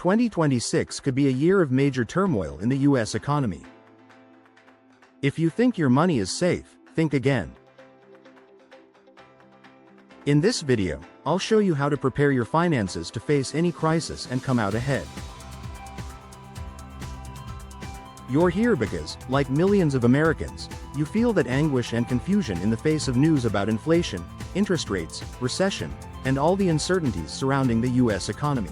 2026 could be a year of major turmoil in the US economy. If you think your money is safe, think again. In this video, I'll show you how to prepare your finances to face any crisis and come out ahead. You're here because, like millions of Americans, you feel that anguish and confusion in the face of news about inflation, interest rates, recession, and all the uncertainties surrounding the US economy.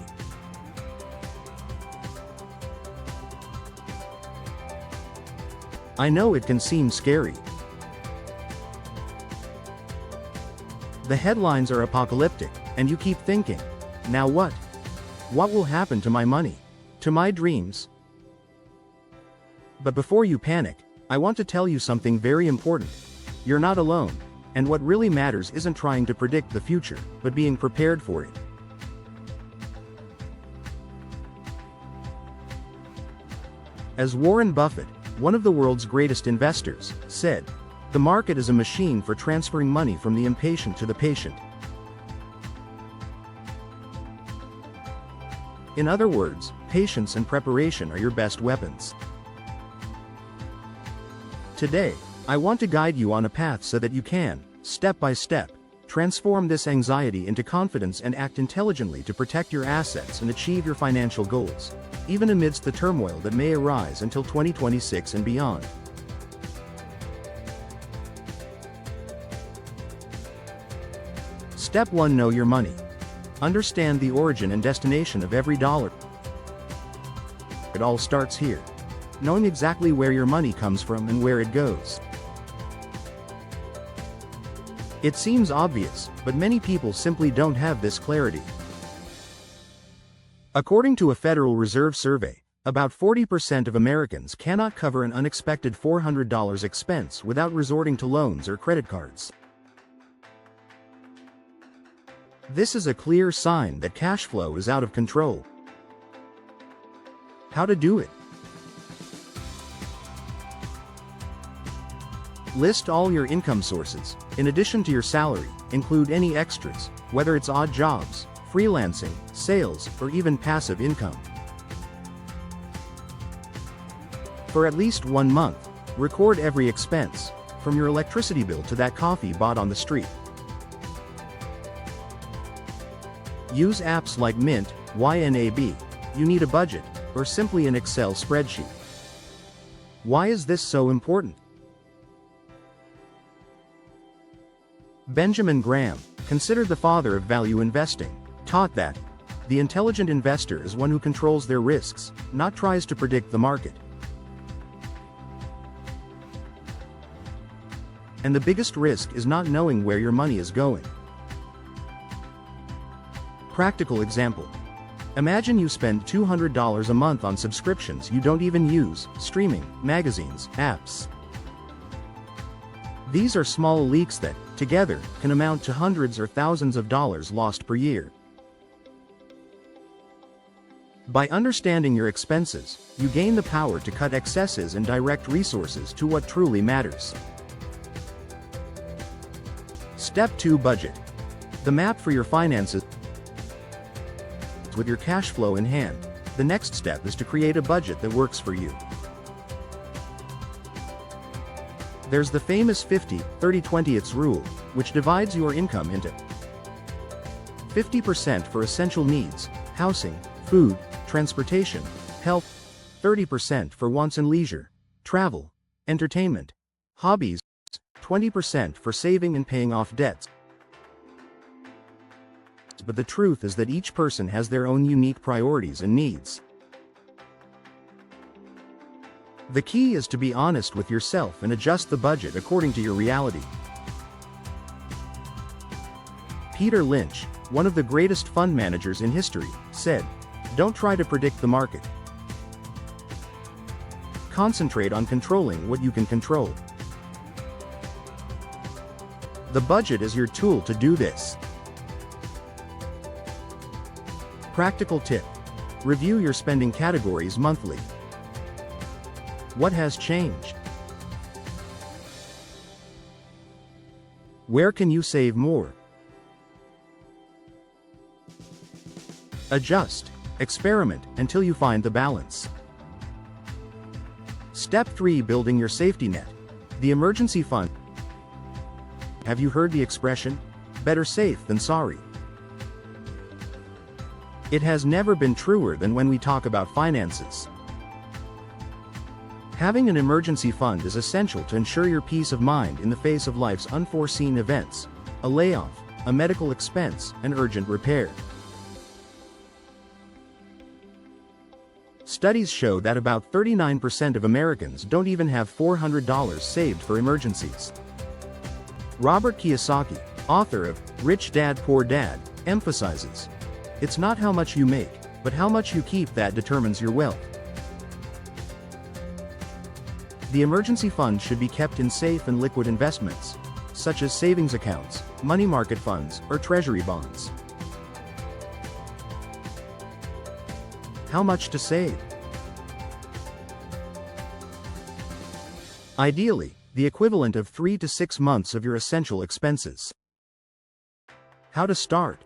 I know it can seem scary. The headlines are apocalyptic, and you keep thinking, now what? What will happen to my money? To my dreams? But before you panic, I want to tell you something very important. You're not alone, and what really matters isn't trying to predict the future, but being prepared for it. As Warren Buffett, one of the world's greatest investors, said, "The market is a machine for transferring money from the impatient to the patient." In other words, patience and preparation are your best weapons. Today, I want to guide you on a path so that you can, step by step, transform this anxiety into confidence and act intelligently to protect your assets and achieve your financial goals, even amidst the turmoil that may arise until 2026 and beyond. Step 1. Know your money. Understand the origin and destination of every dollar. It all starts here. Knowing exactly where your money comes from and where it goes. It seems obvious, but many people simply don't have this clarity. According to a Federal Reserve survey, about 40% of Americans cannot cover an unexpected $400 expense without resorting to loans or credit cards. This is a clear sign that cash flow is out of control. How to do it? List all your income sources. In addition to your salary, include any extras, whether it's odd jobs, freelancing, sales, or even passive income. For at least 1 month, record every expense, from your electricity bill to that coffee bought on the street. Use apps like Mint, YNAB, You Need a Budget, or simply an Excel spreadsheet. Why is this so important? Benjamin Graham, considered the father of value investing, taught that the intelligent investor is one who controls their risks, not tries to predict the market. And the biggest risk is not knowing where your money is going. Practical example. Imagine you spend $200 a month on subscriptions you don't even use, streaming, magazines, apps. These are small leaks that, together, can amount to hundreds or thousands of dollars lost per year. By understanding your expenses, you gain the power to cut excesses and direct resources to what truly matters. Step 2. Budget. The map for your finances. With your cash flow in hand, the next step is to create a budget that works for you. There's the famous 50-30-20 rule, which divides your income into 50% for essential needs, housing, food, transportation, health, 30% for wants and leisure, travel, entertainment, hobbies, 20% for saving and paying off debts. But the truth is that each person has their own unique priorities and needs. The key is to be honest with yourself and adjust the budget according to your reality. Peter Lynch, one of the greatest fund managers in history, said, "Don't try to predict the market. Concentrate on controlling what you can control." The budget is your tool to do this. Practical tip. Review your spending categories monthly. What has changed? Where can you save more? Adjust. Experiment until you find the balance. Step 3. Building your safety net. The emergency fund. Have you heard the expression, better safe than sorry? It has never been truer than when we talk about finances. Having an emergency fund is essential to ensure your peace of mind in the face of life's unforeseen events, a layoff, a medical expense, an urgent repair. Studies show that about 39% of Americans don't even have $400 saved for emergencies. Robert Kiyosaki, author of Rich Dad Poor Dad, emphasizes, it's not how much you make, but how much you keep that determines your wealth. The emergency fund should be kept in safe and liquid investments, such as savings accounts, money market funds, or treasury bonds. How much to save? Ideally, the equivalent of 3 to 6 months of your essential expenses. How to start?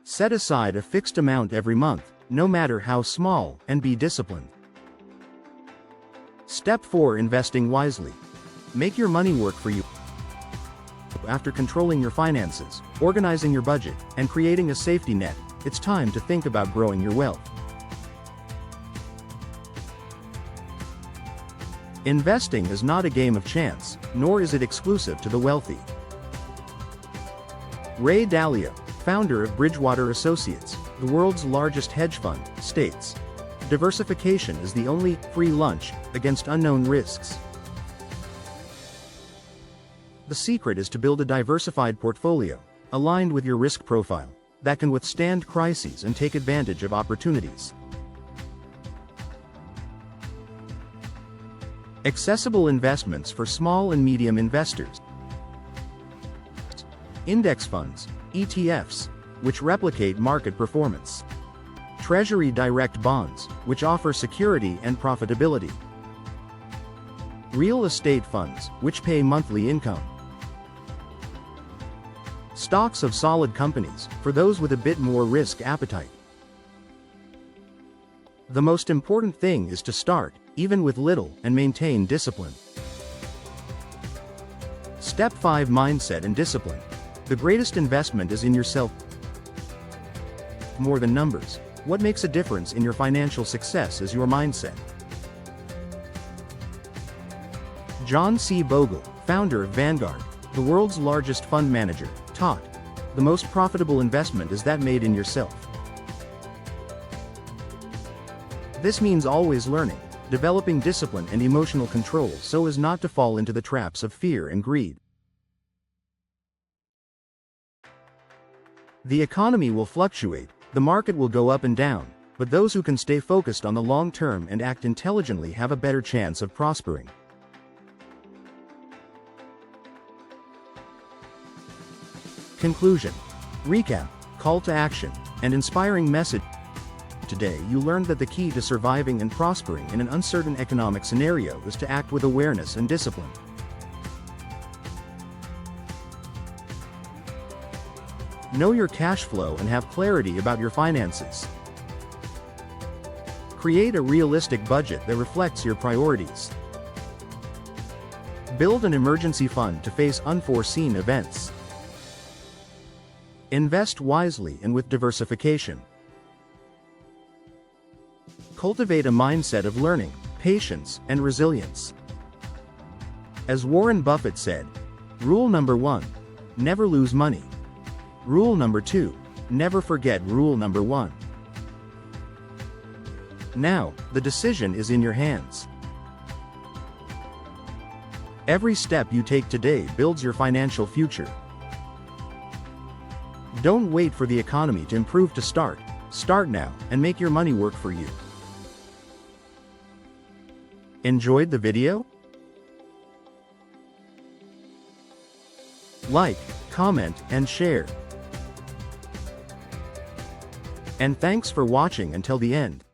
Set aside a fixed amount every month, no matter how small, and be disciplined. Step 4. Investing wisely. Make your money work for you. After controlling your finances, organizing your budget, and creating a safety net, it's time to think about growing your wealth. Investing is not a game of chance, nor is it exclusive to the wealthy. Ray Dalio, founder of Bridgewater Associates, the world's largest hedge fund, states, diversification is the only free lunch against unknown risks. The secret is to build a diversified portfolio, aligned with your risk profile, that can withstand crises and take advantage of opportunities. Accessible investments for small and medium investors. Index funds, ETFs, which replicate market performance. Treasury direct bonds, which offer security and profitability. Real estate funds, which pay monthly income. Stocks of solid companies, for those with a bit more risk appetite. The most important thing is to start, even with little, and maintain discipline. Step 5. Mindset and discipline. The greatest investment is in yourself. More than numbers, what makes a difference in your financial success is your mindset. John Bogle, founder of Vanguard, the world's largest fund manager, taught, the most profitable investment is that made in yourself. This means always learning, developing discipline and emotional control so as not to fall into the traps of fear and greed. The economy will fluctuate, the market will go up and down, but those who can stay focused on the long term and act intelligently have a better chance of prospering. Conclusion. Recap, call to action, and inspiring message. Today you learned that the key to surviving and prospering in an uncertain economic scenario is to act with awareness and discipline. Know your cash flow and have clarity about your finances. Create a realistic budget that reflects your priorities. Build an emergency fund to face unforeseen events. Invest wisely and with diversification. Cultivate a mindset of learning, patience, and resilience. As Warren Buffett said, rule number 1, never lose money. Rule number 2, never forget rule number 1. Now, the decision is in your hands. Every step you take today builds your financial future. Don't wait for the economy to improve to start. Start now and make your money work for you. Enjoyed the video? Like, comment, and share. And thanks for watching until the end.